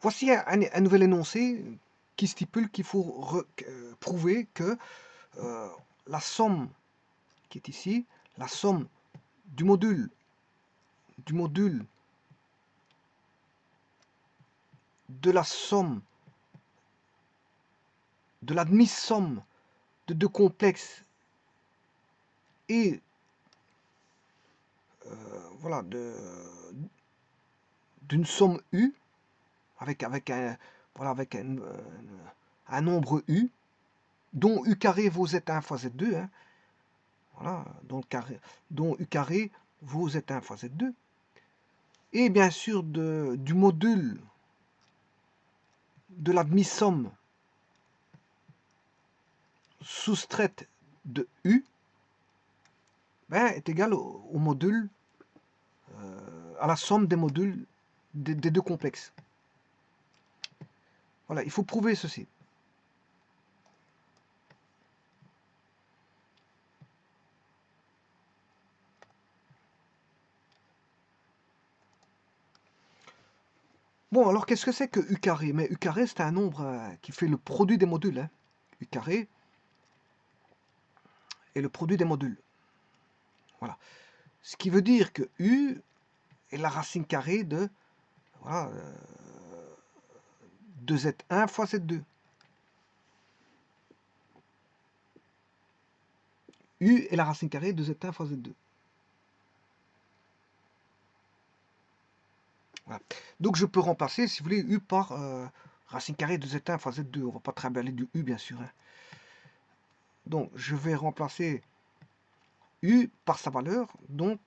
Voici un nouvel énoncé qui stipule qu'il faut prouver que la somme qui est ici, la somme du module de la somme de la demi-somme de deux complexes et voilà d'une somme U avec un voilà avec un nombre U dont U carré vaut Z1 fois Z2, hein, voilà, dont U carré vaut Z1 fois Z2, et bien sûr du module de la demi-somme soustraite de U ben, est égal au module, à la somme des modules des deux complexes. Voilà, il faut prouver ceci. Bon, alors qu'est-ce que c'est que U carré? Mais U carré, c'est un nombre qui fait le produit des modules. Hein. U carré est le produit des modules. Voilà. Ce qui veut dire que U est la racine carrée de, voilà, de Z1 fois Z2. U est la racine carrée de Z1 fois Z2. Voilà. Donc je peux remplacer, si vous voulez, U par racine carrée de Z1 fois Z2. On ne va pas trimballer du U, bien sûr. Hein. Donc je vais remplacer U par sa valeur. Donc,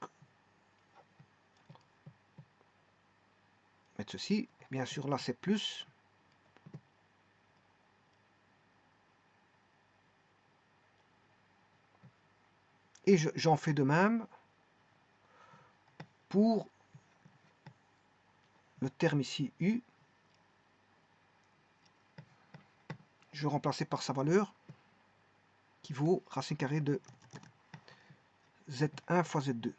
mettre ceci. Bien sûr, là, c'est plus. Et j'en fais de même pour le terme ici U. Je vais remplacer par sa valeur qui vaut racine carrée de Z1 fois Z2.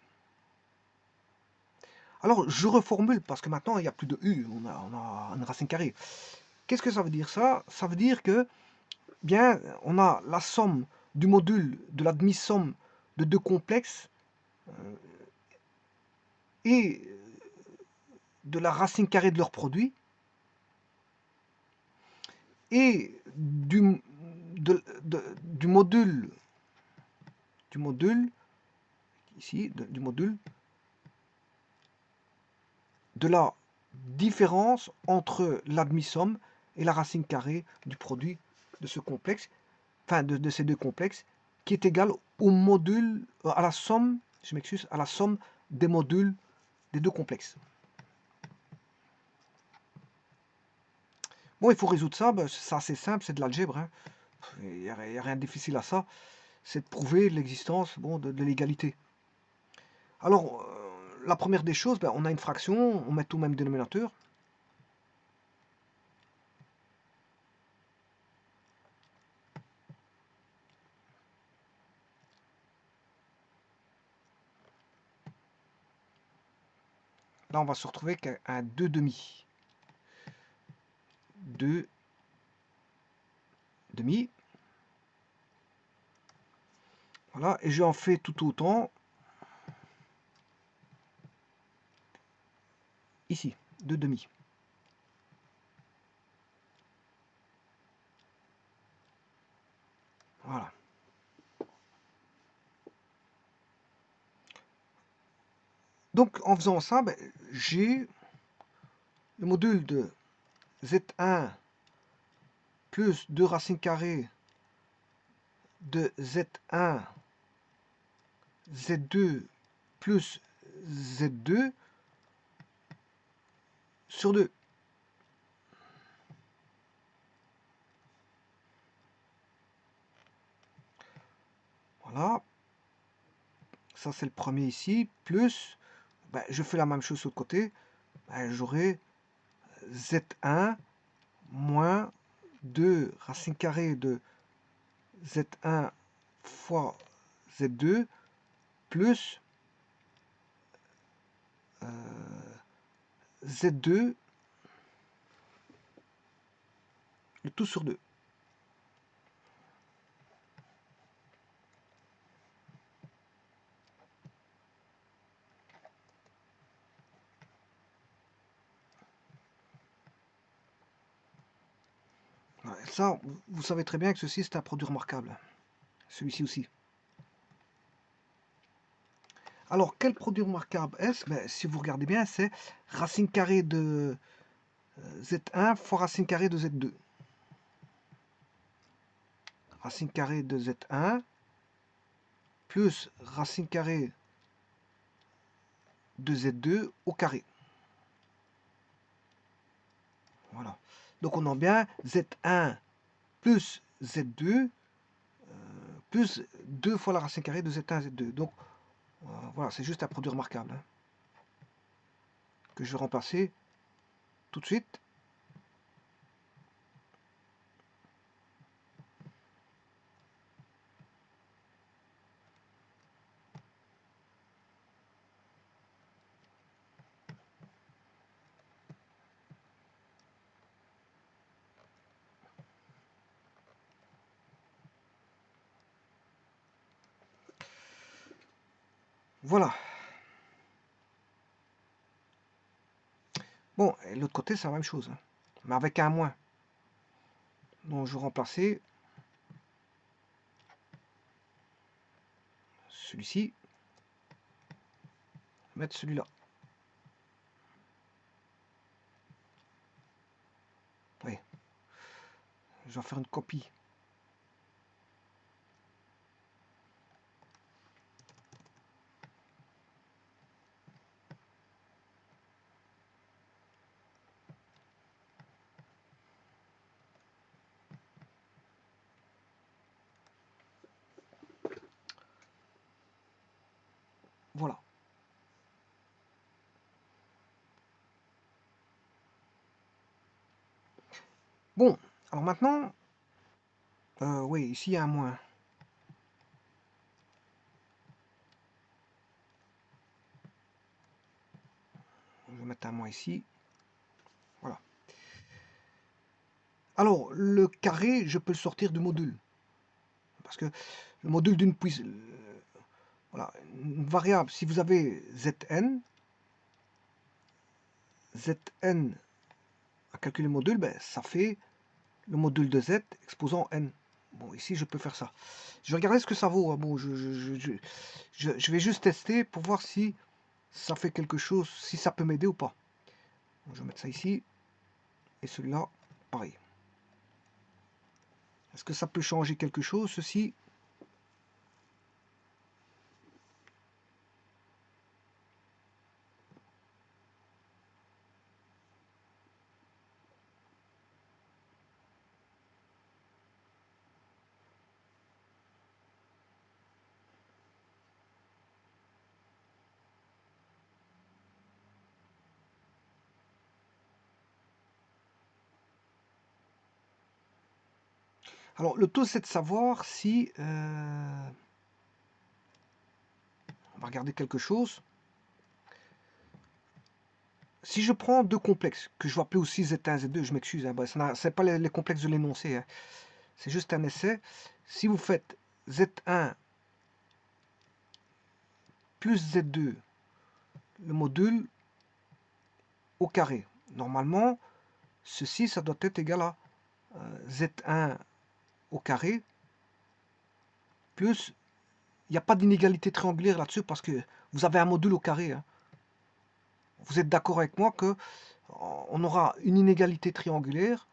Alors, je reformule parce que maintenant, il n'y a plus de U, on a une racine carrée. Qu'est-ce que ça veut dire ça? Ça veut dire que, bien, on a la somme du module de la demi-somme de deux complexes et de la racine carrée de leur produit et du module ici, du module de la différence entre la demi-somme et la racine carrée du produit de ce complexe, enfin de ces deux complexes, qui est égal au module, à la somme, je m'excuse, à la somme des modules des deux complexes. Bon, il faut résoudre ça, ben, c'est assez simple, c'est de l'algèbre, hein. Il n'y a rien de difficile à ça, c'est de prouver l'existence bon, de l'égalité. Alors, la première des choses, ben, on a une fraction, on met tout au même dénominateur. Là, on va se retrouver avec un 2 demi. 2 demi. Voilà, et j'en fais tout autant ici, 2 demi. Voilà. Donc, en faisant ça, ben, j'ai le module de Z1 plus 2 racines carrées de Z1, Z2 plus Z2 sur 2. Voilà. Ça, c'est le premier ici. Plus, ben, je fais la même chose sur le côté. Ben, j'aurai Z1 moins 2 racines carrées de Z1 fois Z2 plus Z2 le tout sur 2. Ça, vous savez très bien que ceci, c'est un produit remarquable. Celui-ci aussi. Alors, quel produit remarquable est-ce? Ben, si vous regardez bien, c'est racine carrée de Z1 fois racine carrée de Z2. Racine carrée de Z1 plus racine carrée de Z2 au carré. Voilà. Donc on a bien Z1 plus Z2 plus 2 fois la racine carrée de Z1 Z2. Donc voilà, c'est juste un produit remarquable hein, que je vais remplacer tout de suite. Voilà. Bon, et l'autre côté, c'est la même chose, hein, mais avec un moins. Donc je vais remplacer celui-ci, mettre celui-là. Oui, je vais faire une copie. Voilà. Bon, alors maintenant, oui, ici il y a un moins. Je vais mettre un moins ici. Voilà. Alors, le carré, je peux le sortir du module. Parce que le module d'une puissance... Voilà, une variable, si vous avez Zn à calculer le module, ben, ça fait le module de Z exposant n. Bon, ici, je peux faire ça. Je vais regarder ce que ça vaut. Hein. Bon, je vais juste tester pour voir si ça fait quelque chose, si ça peut m'aider ou pas. Bon, je vais mettre ça ici. Et celui-là, pareil. Est-ce que ça peut changer quelque chose, ceci? Alors, le tout, c'est de savoir si... on va regarder quelque chose. Si je prends deux complexes, que je vais appeler aussi Z1, Z2, je m'excuse, hein, ce n'est pas les complexes de l'énoncé, hein, c'est juste un essai. Si vous faites Z1 plus Z2, le module au carré, normalement, ceci, ça doit être égal à Z1 au carré, plus, il n'y a pas d'inégalité triangulaire là-dessus, parce que vous avez un module au carré. Hein. Vous êtes d'accord avec moi que on aura une inégalité triangulaire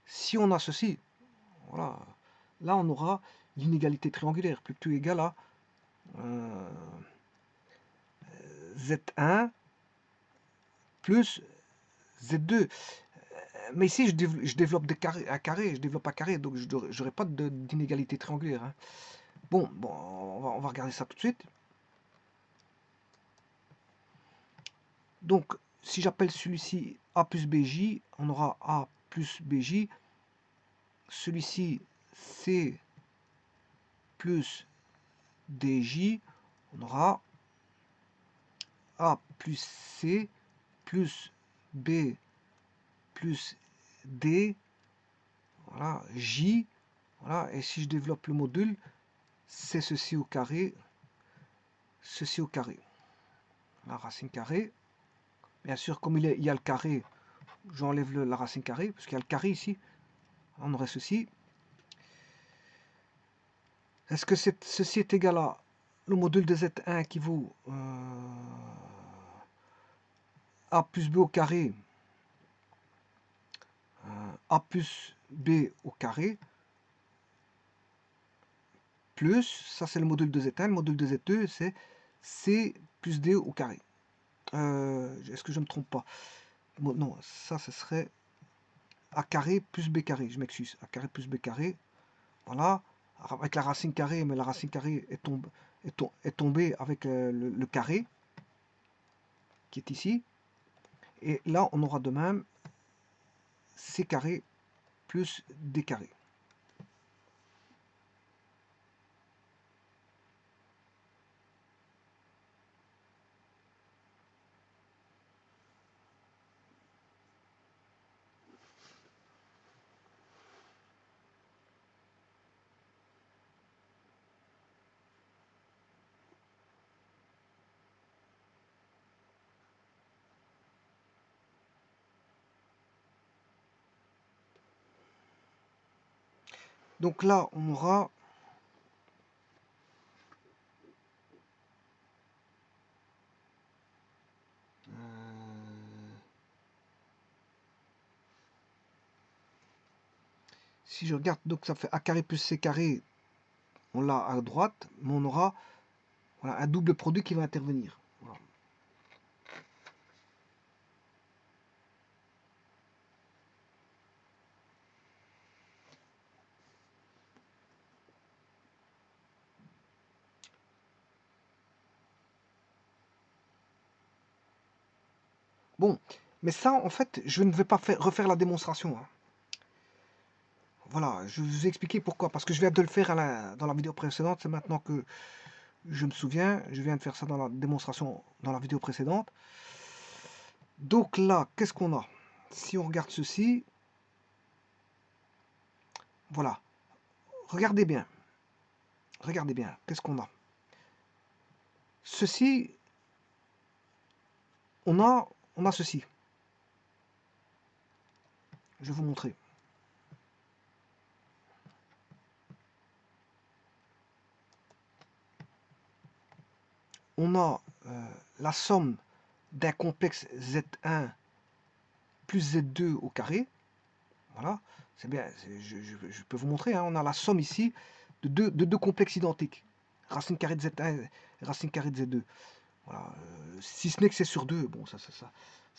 si on a ceci. Voilà. Là, on aura l'inégalité triangulaire, plutôt égale à Z1 plus Z2. Mais ici, je développe un carré, je développe un carré, donc je n'aurai pas d'inégalité triangulaire. Hein. Bon, on va regarder ça tout de suite. Donc, si j'appelle celui-ci A plus BJ, on aura A plus BJ. Celui-ci C plus DJ, on aura A plus C plus B plus D voilà, J, voilà, et si je développe le module, c'est ceci au carré, ceci au carré. La racine carrée, bien sûr, comme il y a le carré, j'enlève la racine carrée, parce qu'il y a le carré ici, on aurait ceci. Est-ce que ceci est égal à le module de Z1 équivaut A plus B au carré, A plus B au carré, plus, ça c'est le module de Z1, le module de Z2 c'est C plus D au carré. Est-ce que je ne me trompe pas? Non, ça ce serait A carré plus B carré, je m'excuse, A carré plus B carré, voilà, avec la racine carrée, mais la racine carrée est tombée avec le carré, qui est ici, et là on aura de même C carré plus D carré. Donc là, on aura si je regarde, donc ça fait A carré plus C carré, on l'a à droite, mais on aura voilà, un double produit qui va intervenir. Voilà. Bon, mais ça, en fait, je ne vais pas refaire la démonstration, hein. Voilà, je vous ai expliqué pourquoi. Parce que je viens de le faire dans la vidéo précédente. C'est maintenant que je me souviens. Je viens de faire ça dans la démonstration dans la vidéo précédente. Donc là, qu'est-ce qu'on a? Si on regarde ceci, voilà. Regardez bien. Regardez bien. Qu'est-ce qu'on a? Ceci, on a ceci. Je vais vous montrer. On a la somme d'un complexe Z1 plus Z2 au carré. Voilà, c'est bien, je peux vous montrer, hein, on a la somme ici de deux complexes identiques. Racine carrée de Z1 et racine carrée de Z2. Voilà, si ce n'est que c'est sur 2, bon, ça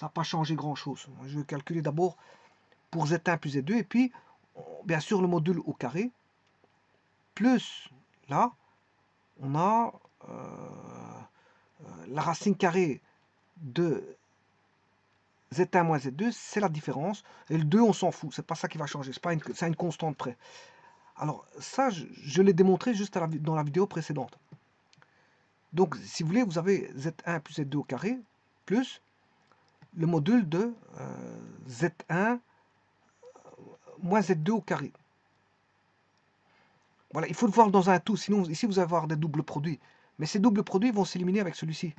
n'a pas changé grand-chose. Je vais calculer d'abord pour Z1 plus Z2, et puis, bien sûr, le module au carré, plus, là, on a la racine carrée de Z1 moins Z2, c'est la différence. Et le 2, on s'en fout. C'est pas ça qui va changer. C'est une constante près. Alors, ça, je l'ai démontré juste dans la vidéo précédente. Donc, si vous voulez, vous avez Z1 plus Z2 au carré, plus le module de Z1 moins Z2 au carré. Voilà, il faut le voir dans un tout. Sinon, ici, vous allez avoir des doubles produits. Mais ces doubles produits vont s'éliminer avec celui-ci.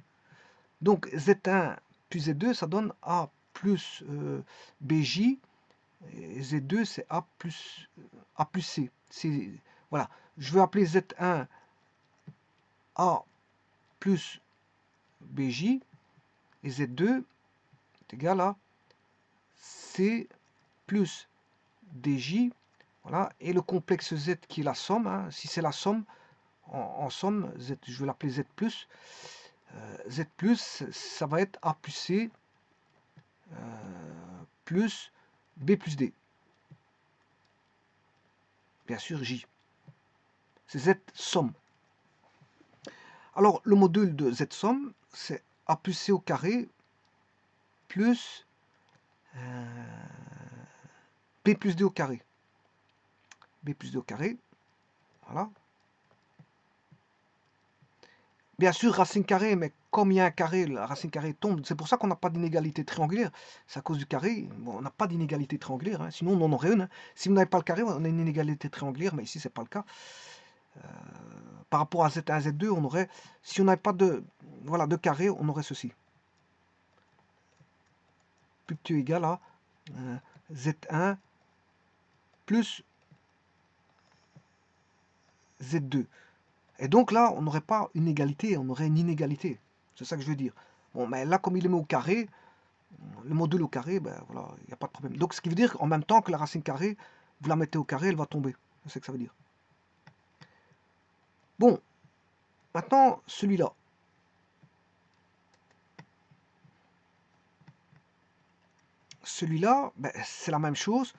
Donc, Z1 plus Z2, ça donne A plus BJ. Et Z2, c'est A plus C. Voilà. Je vais appeler Z1 A plus BJ. Et Z2 est égal à C plus DJ. Voilà. Et le complexe Z qui est la somme. Hein, si c'est la somme, en somme, Z, je vais l'appeler Z plus. Z plus, ça va être A plus C plus B plus D. Bien sûr, J. C'est Z somme. Alors, le module de Z somme, c'est A plus C au carré plus B plus D au carré. B plus D au carré. Voilà. Bien sûr, racine carrée, mais comme il y a un carré, la racine carrée tombe. C'est pour ça qu'on n'a pas d'inégalité triangulaire. C'est à cause du carré. Bon, on n'a pas d'inégalité triangulaire, hein. Sinon, on en aurait une, hein. Si vous n'avez pas le carré, on a une inégalité triangulaire, mais ici, c'est pas le cas. Par rapport à Z1, Z2, on aurait, si on n'avait pas de, voilà, de carré, on aurait ceci. Plus petit ou égal à Z1 plus Z2. Et donc là, on n'aurait pas une égalité, on aurait une inégalité. C'est ça que je veux dire. Bon, mais là, comme il est mis au carré, le module au carré, ben voilà, il n'y a pas de problème. Donc ce qui veut dire qu'en même temps que la racine carrée, vous la mettez au carré, elle va tomber. C'est ce que ça veut dire. Bon, maintenant, celui-là. Celui-là, ben, c'est la même chose.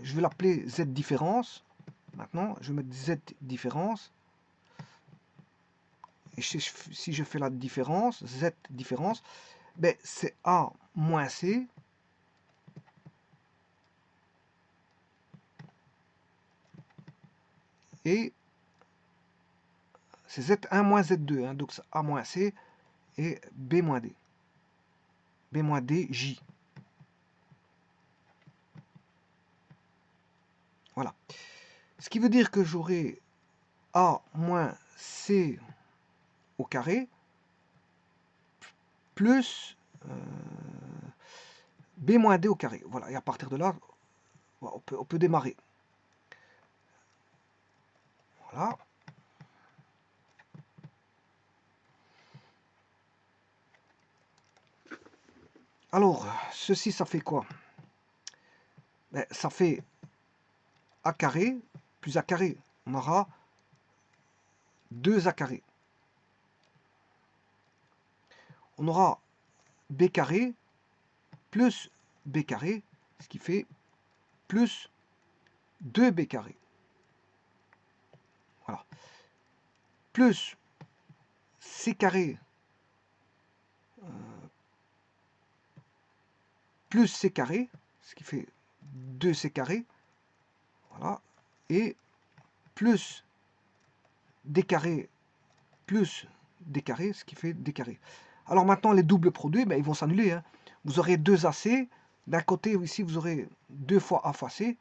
Je vais l'appeler Z différence. Maintenant, je vais mettre Z différence. Et si je fais la différence, Z différence, ben, c'est A moins C. Et c'est Z1 moins Z2. Hein, donc c'est A moins C et B moins D. B moins D, J. Voilà. Ce qui veut dire que j'aurai A moins C au carré plus B moins D au carré. Voilà, et à partir de là, on peut démarrer. Voilà. Alors, ceci, ça fait quoi? Ben, ça fait A carré plus A carré. On aura 2A carré. On aura B carré plus B carré, ce qui fait plus 2B carré. Voilà. Plus C carré plus C carré, ce qui fait 2C carré. Voilà. Et plus D carré plus D carré, ce qui fait D carré. Alors maintenant, les doubles produits, ben, ils vont s'annuler. Hein. Vous aurez 2AC. D'un côté, ici, vous aurez 2 fois A fois C.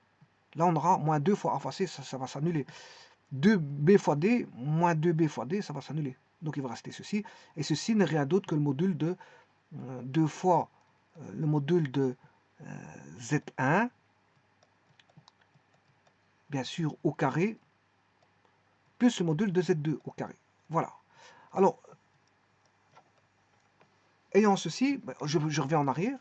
Là, on aura moins 2 fois A fois C, ça va s'annuler. 2B fois D, moins 2B fois D, ça va s'annuler. Donc, il va rester ceci. Et ceci n'est rien d'autre que le module de 2 fois le module de Z1, bien sûr, au carré, plus le module de Z2 au carré. Voilà. Alors, ayant ceci, ben, je reviens en arrière.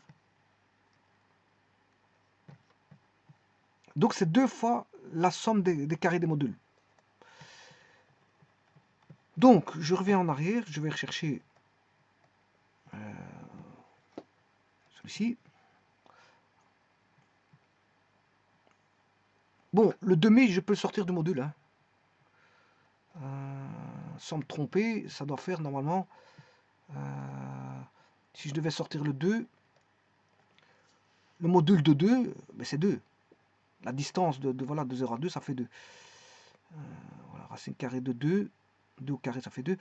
Donc, c'est 2 fois la somme des carrés des modules. Donc, je reviens en arrière, je vais rechercher celui-ci. Bon, le demi, je peux le sortir du module. Hein. Sans me tromper, ça doit faire normalement, si je devais sortir le 2, le module de 2, ben c'est 2. La distance voilà, de 0 à 2, ça fait 2. Voilà, racine carrée de 2, 2 au carré, ça fait 2.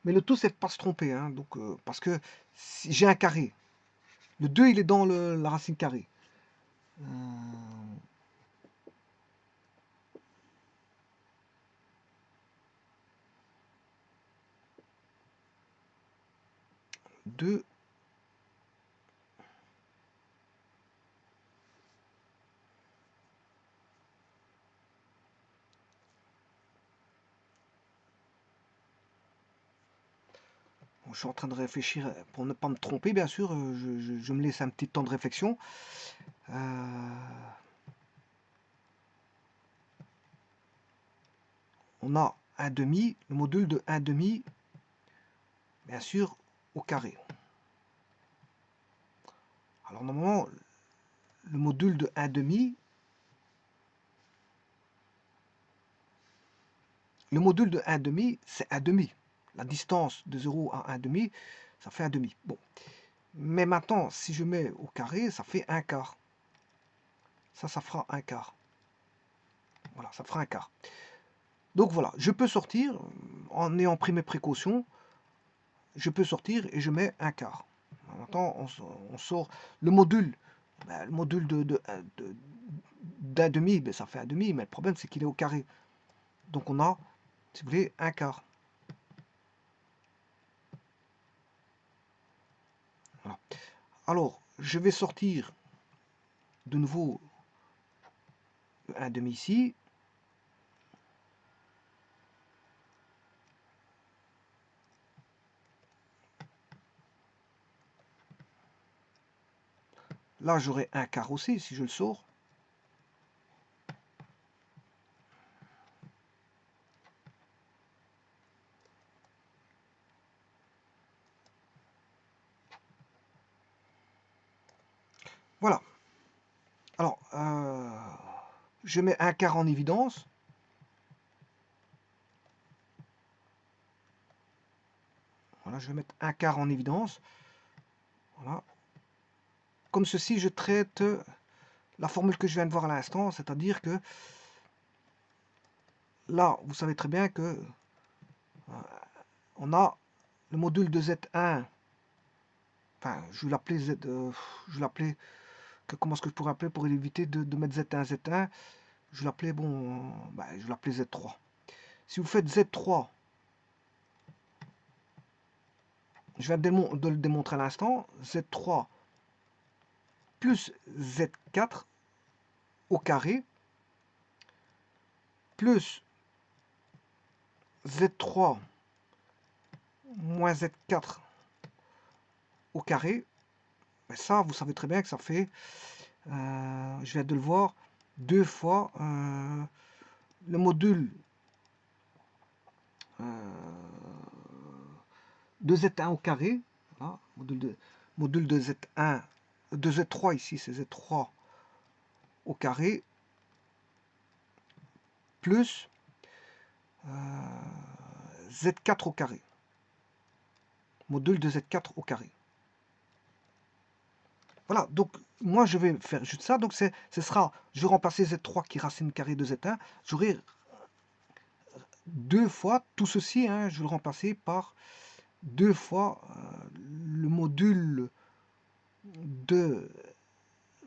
Mais le tout, c'est de ne pas se tromper. Hein, donc, parce que si j'ai un carré, le 2, il est dans la racine carrée. Deux. Bon, je suis en train de réfléchir pour ne pas me tromper, bien sûr. Je me laisse un petit temps de réflexion. On a un demi, le module de 1 demi, bien sûr, au carré. Alors normalement, le module de 1 demi, le module de 1 demi, c'est 1 demi. La distance de 0 à 1 demi, ça fait 1 demi. Bon. Mais maintenant, si je mets au carré, ça fait 1 quart. Ça fera 1 quart. Voilà, ça fera un quart. Donc voilà, je peux sortir, en ayant pris mes précautions, je peux sortir et je mets un quart. Maintenant, on sort le module. Ben, le module d'un demi, ben, ça fait un demi, mais le problème c'est qu'il est au carré. Donc on a, si vous voulez, un quart. Voilà. Alors, je vais sortir de nouveau un demi ici. Là, j'aurai un quart aussi si je le sors. Voilà. Alors, je mets un quart en évidence. Voilà, je vais mettre un quart en évidence. Voilà. Comme ceci, je traite la formule que je viens de voir à l'instant, c'est-à-dire que là, vous savez très bien que on a le module de Z1. Enfin, je vais l'appeler Z. Je vais l'appeler. Comment est-ce que je pourrais appeler pour éviter de mettre Z1, Z1? Je vais l'appeler, bon, je vais l'appeler Z3. Si vous faites Z3, je viens de le démontrer à l'instant, Z3 plus Z4 au carré plus Z3 moins Z4 au carré. Mais ça, vous savez très bien que ça fait, je viens de le voir, 2 fois le module de Z1 au carré. Voilà, module de Z1, de Z3 ici, c'est Z3 au carré, plus Z4 au carré. Module de Z4 au carré. Voilà, donc moi je vais faire juste ça. Donc ce sera, je vais remplacer Z3 qui est racine carrée de Z1. J'aurai 2 fois tout ceci, hein, je vais le remplacer par 2 fois le module de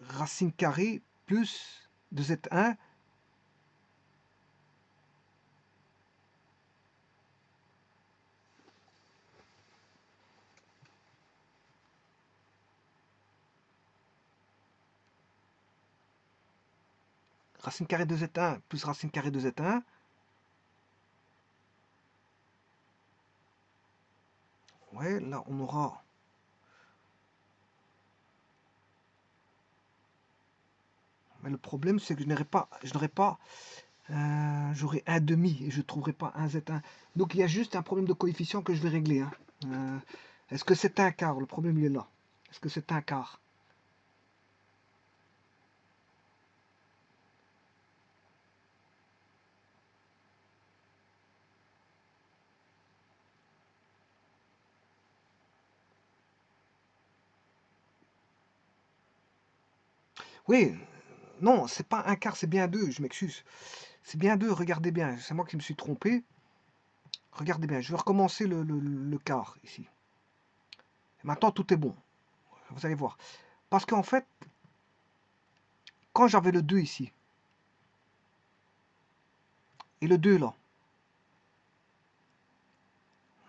racine carrée plus de Z1 racine carrée de Z1 plus racine carrée de Z1. Ouais, là on aura mais le problème c'est que je n'aurai pas, j'aurai un demi et je ne trouverai pas un Z1. Donc il y a juste un problème de coefficient que je vais régler, hein. Est-ce que c'est un quart? Le problème il est là. Est-ce que c'est un quart? Oui, non, c'est pas un quart, c'est bien deux, je m'excuse. C'est bien deux, regardez bien, c'est moi qui me suis trompé. Regardez bien, je vais recommencer le quart ici. Et maintenant tout est bon, vous allez voir. Parce qu'en fait, quand j'avais le 2 ici, et le 2 là,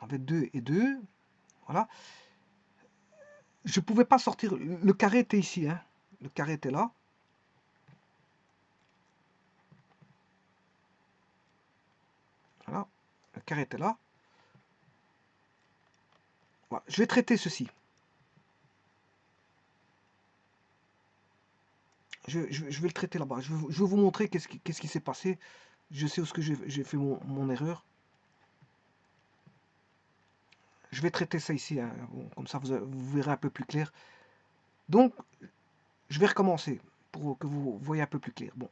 on avait 2 et 2, voilà, je ne pouvais pas sortir, le carré était ici, hein. Le carré était là. Voilà, le carré était là. Voilà, je vais traiter ceci. Je vais le traiter là-bas. Je vais vous montrer qu'est-ce qui s'est passé. Je sais où ce que j'ai fait mon erreur. Je vais traiter ça ici, hein. Bon, comme ça vous verrez un peu plus clair. Donc, je vais recommencer pour que vous voyez un peu plus clair. Bon.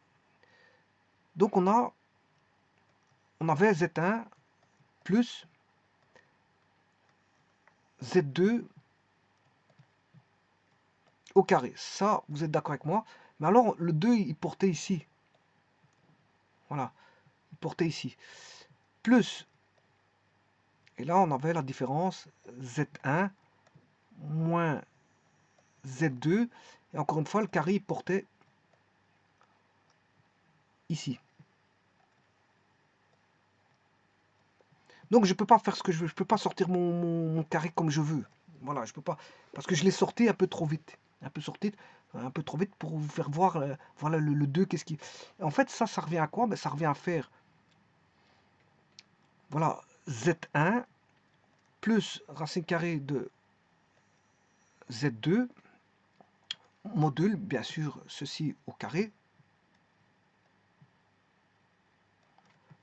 Donc on avait Z1 plus Z2 au carré. Ça, vous êtes d'accord avec moi. Mais alors, le 2, il portait ici. Voilà, il portait ici. Plus, et là on avait la différence Z1 moins Z2. Et encore une fois, le carré il portait ici. Donc je peux pas faire ce que je veux, je peux pas sortir mon carré comme je veux. Voilà, je peux pas. Parce que je l'ai sorti un peu trop vite. Un peu trop vite pour vous faire voir voilà, le 2, qu'est-ce qui. En fait, ça revient à quoi? Ben, ça revient à faire voilà, Z1 plus racine carrée de Z2, module, bien sûr, ceci au carré,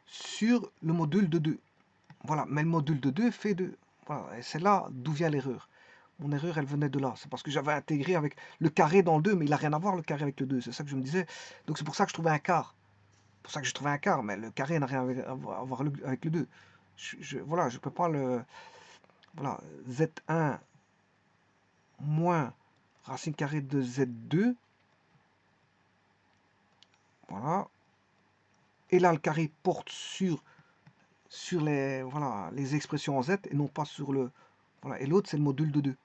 sur le module de 2. Voilà, mais le module de 2 fait 2. Voilà, et c'est là d'où vient l'erreur. Mon erreur, elle venait de là. C'est parce que j'avais intégré avec le carré dans le 2, mais il n'a rien à voir le carré avec le 2. C'est ça que je me disais. Donc c'est pour ça que je trouvais un quart. C'est pour ça que je trouvais un quart, mais le carré n'a rien à voir avec le 2. Voilà, je peux pas le... Voilà, Z1 moins racine carrée de Z2. Voilà. Et là, le carré porte sur les, voilà, les expressions en Z et non pas sur le... Voilà. Et l'autre, c'est le module de 2.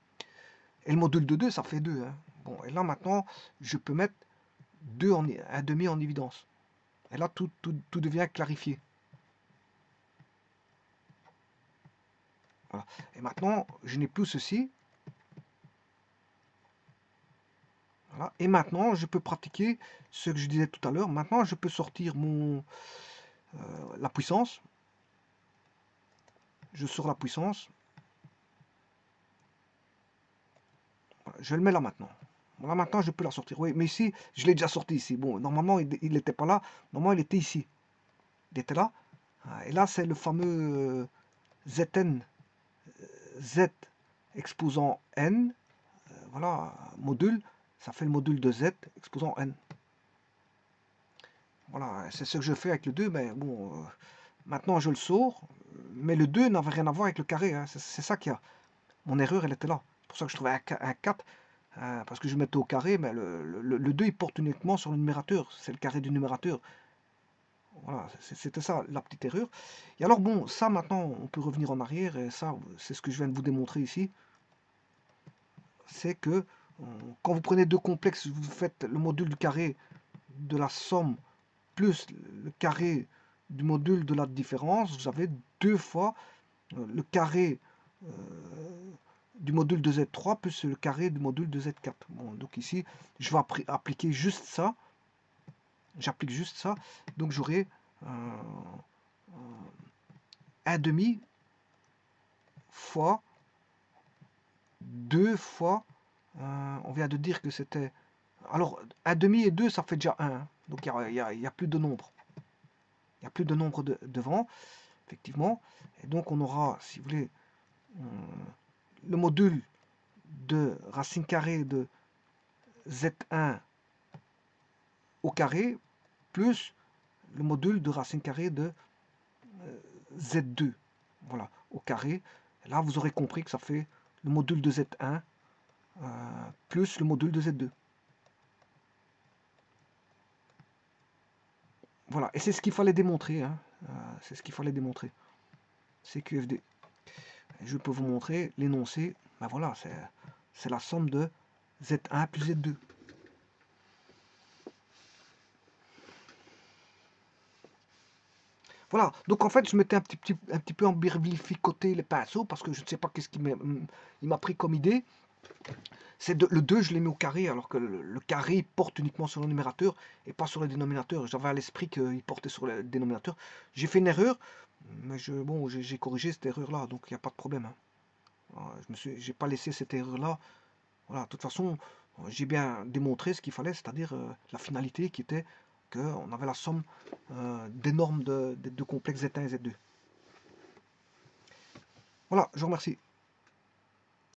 Et le module de 2, ça fait 2. Hein. Bon, et là, maintenant, je peux mettre 2 un demi en évidence. Et là, tout devient clarifié. Voilà. Et maintenant, je n'ai plus ceci. Voilà. Et maintenant, je peux pratiquer ce que je disais tout à l'heure. Maintenant, je peux sortir la puissance. Je sors la puissance. Voilà. Je le mets là maintenant. Là, maintenant, je peux la sortir. Oui, mais ici, je l'ai déjà sorti ici. Bon, normalement, il n'était pas là. Normalement, il était ici. Il était là. Et là, c'est le fameux Zn. Z exposant n. Voilà, module. Ça fait le module de Z exposant n. Voilà, c'est ce que je fais avec le 2, mais bon, maintenant je le sors, mais le 2 n'avait rien à voir avec le carré, hein. C'est ça qu'il y a. Mon erreur, elle était là. C'est pour ça que je trouvais un 4, parce que je mettais au carré, mais le 2, il porte uniquement sur le numérateur, c'est le carré du numérateur. Voilà, c'était ça la petite erreur. Et alors bon, ça maintenant, on peut revenir en arrière, et ça, c'est ce que je viens de vous démontrer ici, c'est que quand vous prenez deux complexes, vous faites le module du carré de la somme plus le carré du module de la différence, vous avez deux fois le carré du module de Z3 plus le carré du module de Z4. Bon, donc ici, je vais appliquer juste ça. J'applique juste ça. Donc j'aurai un demi fois 2 fois, on vient de dire que c'était... Alors, un demi et 2, ça fait déjà 1. Hein. Donc il n'y a plus de nombre. Il n'y a plus de nombre devant, effectivement. Et donc on aura, si vous voulez, le module de racine carrée de Z1 au carré plus le module de racine carrée de Z2. Voilà, au carré. Et là, vous aurez compris que ça fait le module de Z1 plus le module de Z2. Voilà, et c'est ce qu'il fallait démontrer. Hein. C'est ce qu'il fallait démontrer. C'est QFD. Je peux vous montrer l'énoncé. Ben voilà, c'est la somme de Z1 plus Z2. Voilà, donc en fait, je mettais un petit peu en birbificoté les pinceaux parce que je ne sais pas qu'est-ce qu'il m'a pris comme idée. Le 2, je l'ai mis au carré, alors que le carré porte uniquement sur le numérateur et pas sur le dénominateur. J'avais à l'esprit qu'il portait sur le dénominateur. J'ai fait une erreur, mais bon, j'ai corrigé cette erreur-là, donc il n'y a pas de problème. Hein. J'ai pas laissé cette erreur-là. Voilà, de toute façon, j'ai bien démontré ce qu'il fallait, c'est-à-dire la finalité qui était qu'on avait la somme des normes des deux complexes Z1 et Z2. Voilà, je vous remercie.